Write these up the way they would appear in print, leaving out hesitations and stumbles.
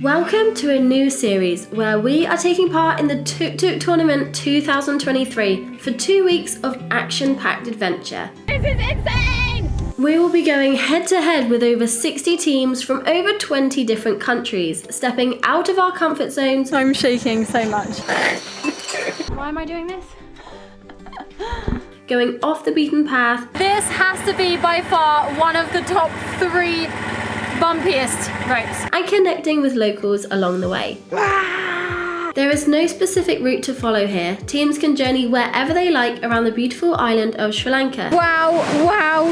Welcome to a new series where we are taking part in the TUK TUK Tournament 2023 for 2 weeks of action-packed adventure. This is insane! We will be going head-to-head with over 60 teams from over 20 different countries, stepping out of our comfort zones. I'm shaking so much. Why am I doing this? Going off the beaten path. This has to be by far one of the top 3 bumpiest routes. And connecting with locals along the way. There is no specific route to follow here. Teams can journey wherever they like around the beautiful island of Sri Lanka. Wow, wow,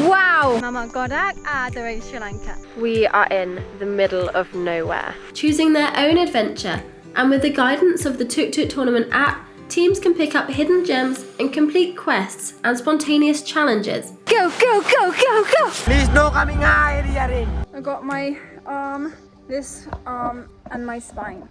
wow! Mama Godak adore Sri Lanka. We are in the middle of nowhere. Choosing their own adventure, and with the guidance of the TUK TUK Tournament app, teams can pick up hidden gems and complete quests and spontaneous challenges. Go, go, go, go, go! Please no coming high area. I got my arm, this arm, and my spine.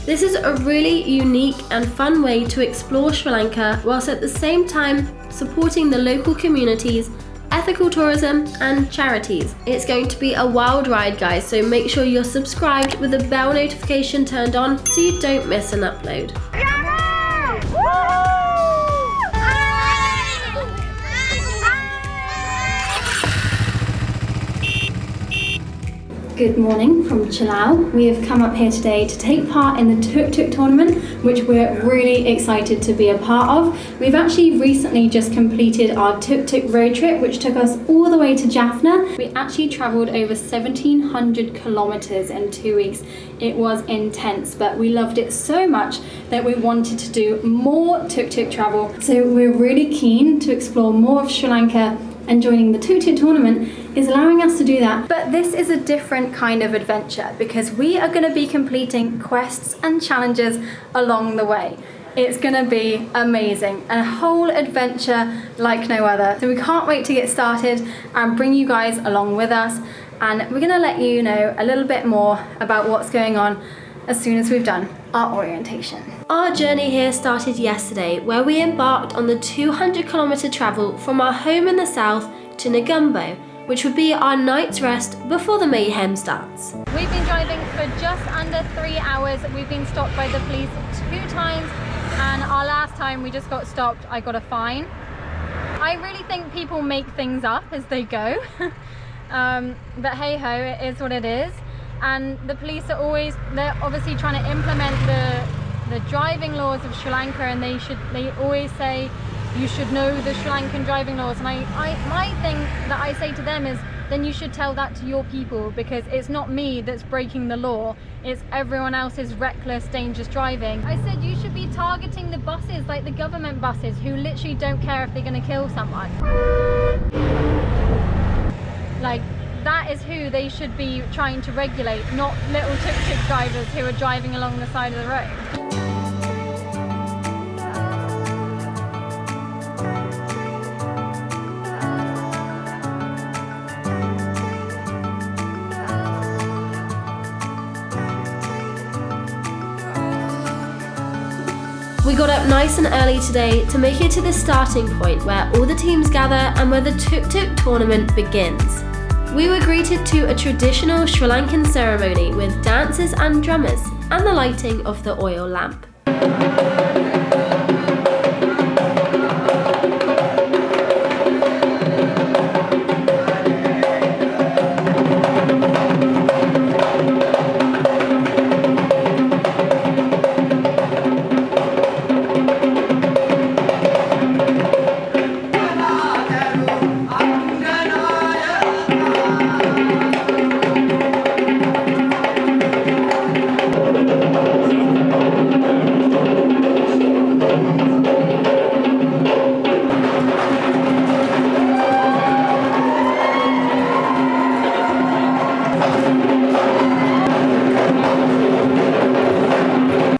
This is a really unique and fun way to explore Sri Lanka whilst at the same time supporting the local communities, ethical tourism and charities. It's going to be a wild ride, guys, so make sure you're subscribed with the bell notification turned on so you don't miss an upload. Good morning from Chilao. We have come up here today to take part in the TUK TUK Tournament, which we're really excited to be a part of. We've actually recently just completed our TUK TUK road trip, which took us all the way to Jaffna. We actually travelled over 1,700 kilometres in 2 weeks. It was intense, but we loved it so much that we wanted to do more TUK TUK travel. So we're really keen to explore more of Sri Lanka, and joining the TUK TUK Tournament is allowing us to do that. But this is a different kind of adventure because we are going to be completing quests and challenges along the way. It's going to be amazing, a whole adventure like no other. So we can't wait to get started and bring you guys along with us, and we're going to let you know a little bit more about what's going on as soon as we've done our orientation. Our journey here started yesterday, where we embarked on the 200-kilometre travel from our home in the south to Negombo, which would be our night's rest before the mayhem starts. We've been driving for just under 3 hours. We've been stopped by the police 2 times, and our last time we just got stopped, I got a fine. I really think people make things up as they go, but hey ho, it is what it is. And the police are they're obviously trying to implement the driving laws of Sri Lanka, and they always say you should know the Sri Lankan driving laws. And my thing that I say to them is, then you should tell that to your people, because it's not me that's breaking the law, it's everyone else's reckless, dangerous driving. I said you should be targeting the buses, like the government buses, who literally don't care if they're going to kill someone. Like, that is who they should be trying to regulate, not little tuk-tuk drivers who are driving along the side of the road. We got up nice and early today to make it to the starting point where all the teams gather and where the TUK TUK Tournament begins. We were greeted to a traditional Sri Lankan ceremony with dancers and drummers and the lighting of the oil lamp.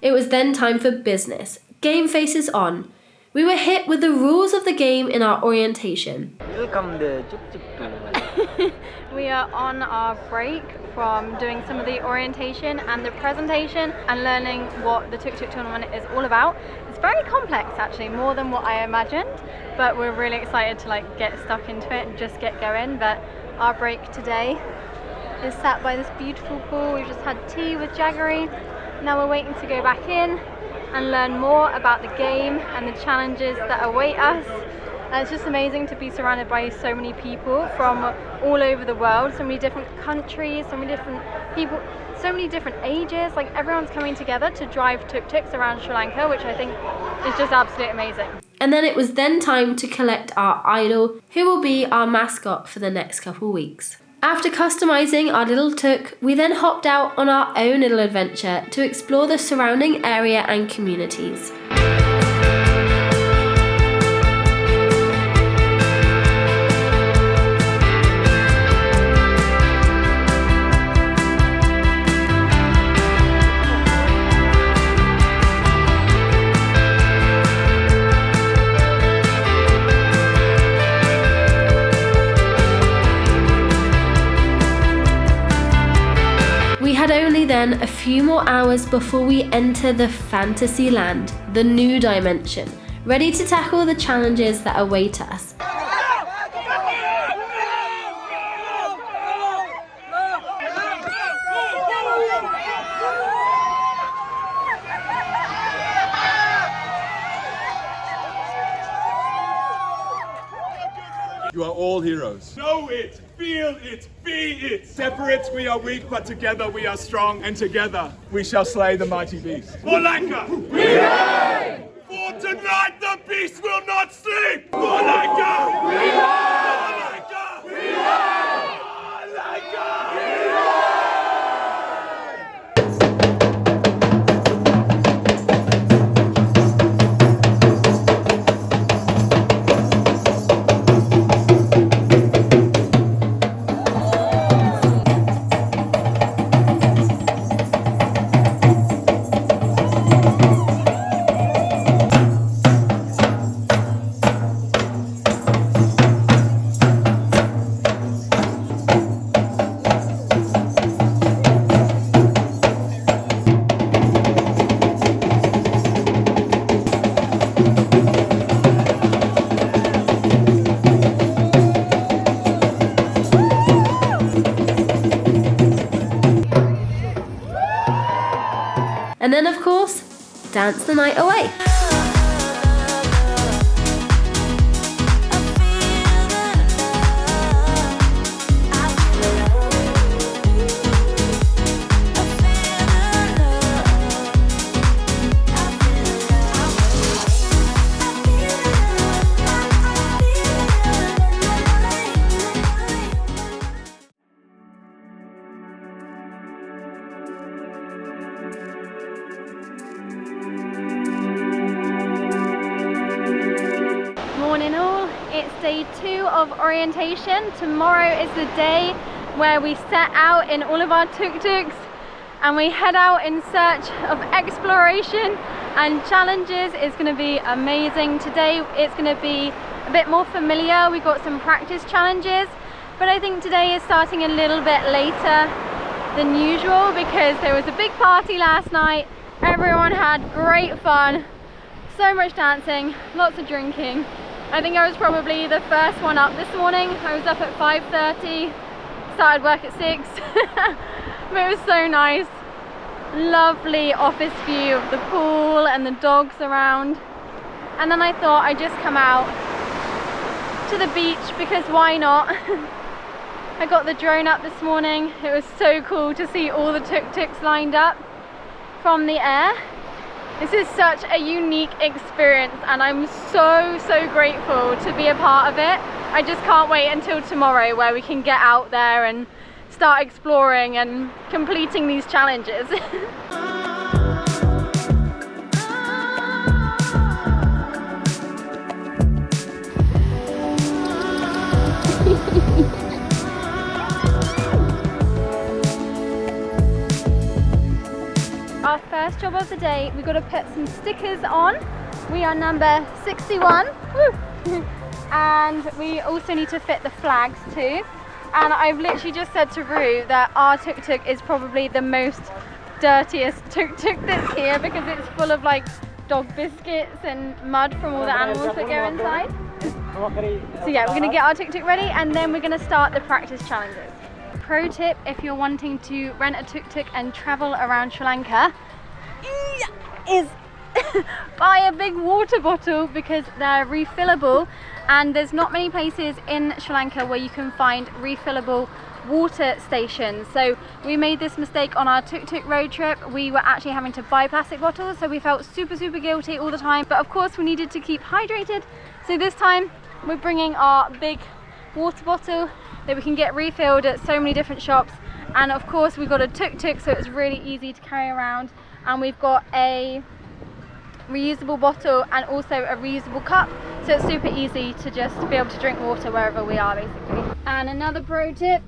It was then time for business. Game faces on. We were hit with the rules of the game in our orientation. Welcome the TUK TUK Tournament. We are on our break from doing some of the orientation and the presentation and learning what the TUK TUK Tournament is all about. It's very complex, actually, more than what I imagined, but we're really excited to get stuck into it and just get going. But our break today is sat by this beautiful pool. We've just had tea with Jaggery. Now we're waiting to go back in and learn more about the game and the challenges that await us. And it's just amazing to be surrounded by so many people from all over the world, so many different countries, so many different people, so many different ages. Like, everyone's coming together to drive tuk-tuks around Sri Lanka, which I think is just absolutely amazing. And then it was then time to collect our idol, who will be our mascot for the next couple of weeks. After customising our little tuk, we then hopped out on our own little adventure to explore the surrounding area and communities. We had only then a few more hours before we enter the fantasy land, the new dimension, ready to tackle the challenges that await us. You are all heroes. Know it, feel it, be it. Separate we are weak, but together we are strong, and together we shall slay the mighty beast. For Lanka, we reign! For tonight the beast will not sleep! For Lanka, we reign! For Lanka, we reign! For Lanka, we reign! And then, of course, dance the night away. Morning all, it's day 2 of orientation. Tomorrow is the day where we set out in all of our tuk-tuks and we head out in search of exploration and challenges. It's going to be amazing. Today it's going to be a bit more familiar. We've got some practice challenges, but I think today is starting a little bit later than usual because there was a big party last night. Everyone had great fun, so much dancing, lots of drinking. I think I was probably the first one up this morning. I was up at 5:30, started work at 6, but it was so nice. Lovely office view of the pool and the dogs around. And then I thought I'd just come out to the beach because why not? I got the drone up this morning. It was so cool to see all the tuk-tuks lined up from the air. This is such a unique experience and I'm so grateful to be a part of it. I just can't wait until tomorrow where we can get out there and start exploring and completing these challenges. Our first job of the day, we've got to put some stickers on. We are number 61. Woo! And we also need to fit the flags too. And I've literally just said to Rue that our tuk-tuk is probably the most dirtiest tuk-tuk that's here because it's full of like dog biscuits and mud from all the animals that go inside. So yeah, we're going to get our tuk-tuk ready and then we're going to start the practice challenges. Pro tip, if you're wanting to rent a tuk-tuk and travel around Sri Lanka, is buy a big water bottle because they're refillable and there's not many places in Sri Lanka where you can find refillable water stations. So we made this mistake on our tuk-tuk road trip. We were actually having to buy plastic bottles, so we felt super guilty all the time, but of course we needed to keep hydrated. So this time we're bringing our big water bottle that we can get refilled at so many different shops, and of course we've got a tuk-tuk, so it's really easy to carry around, and we've got a reusable bottle and also a reusable cup, so it's super easy to just be able to drink water wherever we are basically. And another pro tip,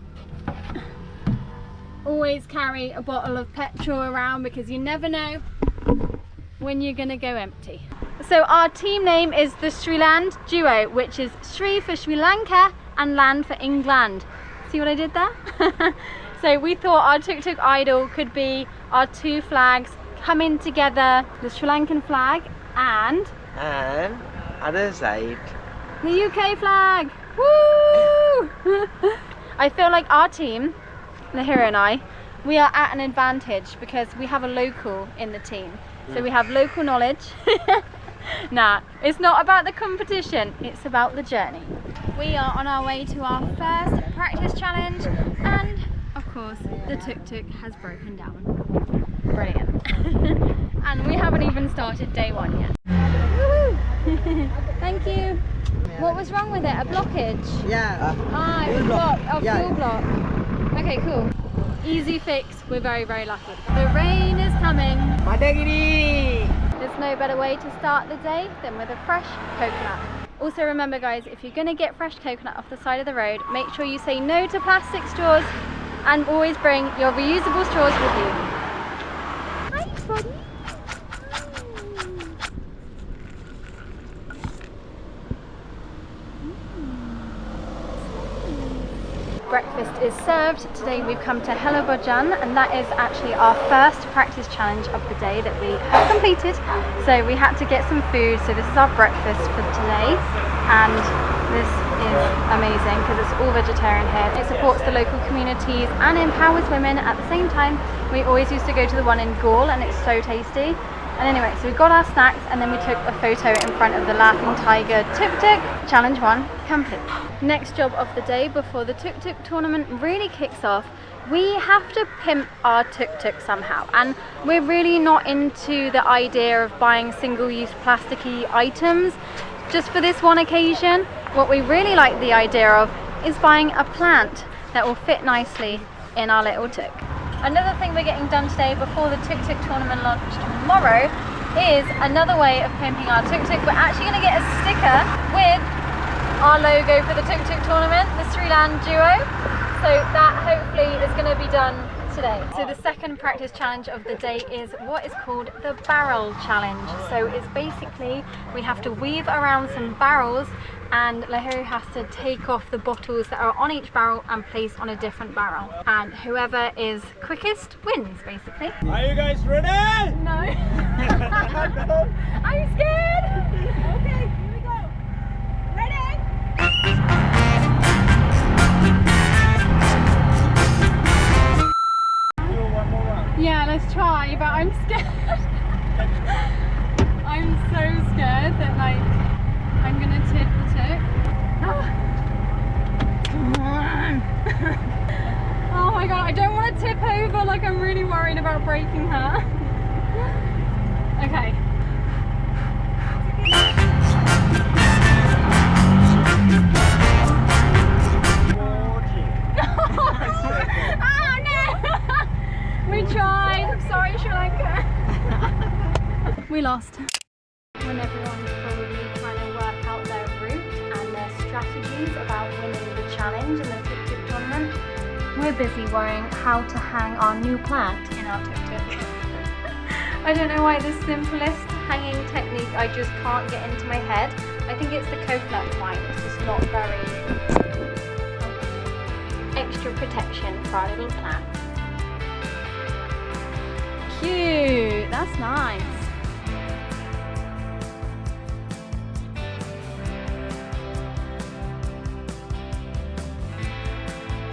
always carry a bottle of petrol around because you never know when you're gonna go empty. So our team name is the Sri Land Duo, which is Sri for Sri Lanka and Land for England. See what I did there? So we thought our tuk-tuk idol could be our two flags coming together, the Sri Lankan flag and other side the UK flag. Woo! I feel like our team, Lahira and I, we are at an advantage because we have a local in the team. So we have local knowledge. Nah, it's not about the competition, it's about the journey. We are on our way to our first practice challenge and of course the tuk-tuk has broken down. Brilliant. And we haven't even started day one yet. Woohoo! Thank you. What was wrong with it? A blockage? Yeah. Ah, it was blocked. Oh, fuel block. Okay, cool. Easy fix. We're very lucky. The rain is coming. There's no better way to start the day than with a fresh coconut. Also remember guys, if you're going to get fresh coconut off the side of the road, make sure you say no to plastic straws and always bring your reusable straws with you. Hi buddy. Breakfast is served. Today we've come to Hello Bojan and that is actually our first practice challenge of the day that we have completed. So we had to get some food, so this is our breakfast for today and this is amazing because it's all vegetarian here. It supports the local communities and empowers women at the same time. We always used to go to the one in Gaul and it's so tasty. And anyway, so we got our snacks and then we took a photo in front of the Laughing Tiger tuk-tuk. Challenge 1 complete. Next job of the day before the tuk-tuk tournament really kicks off, we have to pimp our tuk-tuk somehow. And we're really not into the idea of buying single-use plasticky items just for this one occasion. What we really like the idea of is buying a plant that will fit nicely in our little tuk. Another thing we're getting done today before the Tuk Tuk tournament launch tomorrow is another way of pimping our tuk-tuk. We're actually going to get a sticker with our logo for the Tuk Tuk tournament, the Sri Land Duo. So that hopefully is going to be done today. So the second practice challenge of the day is what is called the barrel challenge. So it's basically we have to weave around some barrels and Lahiri has to take off the bottles that are on each barrel and place on a different barrel. And whoever is quickest wins, basically. Are you guys ready? No. I'm scared. Okay, here we go. Ready? Yeah, let's try, but I'm scared. I'm so scared that I'm gonna tip the tuk. Come on. Oh my god, I don't want to tip over, I'm really worried about breaking her. Okay. Oh no! We tried. I'm sorry, Sri Lanka. We lost. When everyone's probably trying to work out their route and their strategies about winning the challenge in the Tuk Tuk tournament, we're busy worrying how to hang our new plant in our Tuk Tuk. I don't know why the simplest hanging technique I just can't get into my head. I think it's the coconut twine. It's just not very extra protection for our little plant. Cute, that's nice.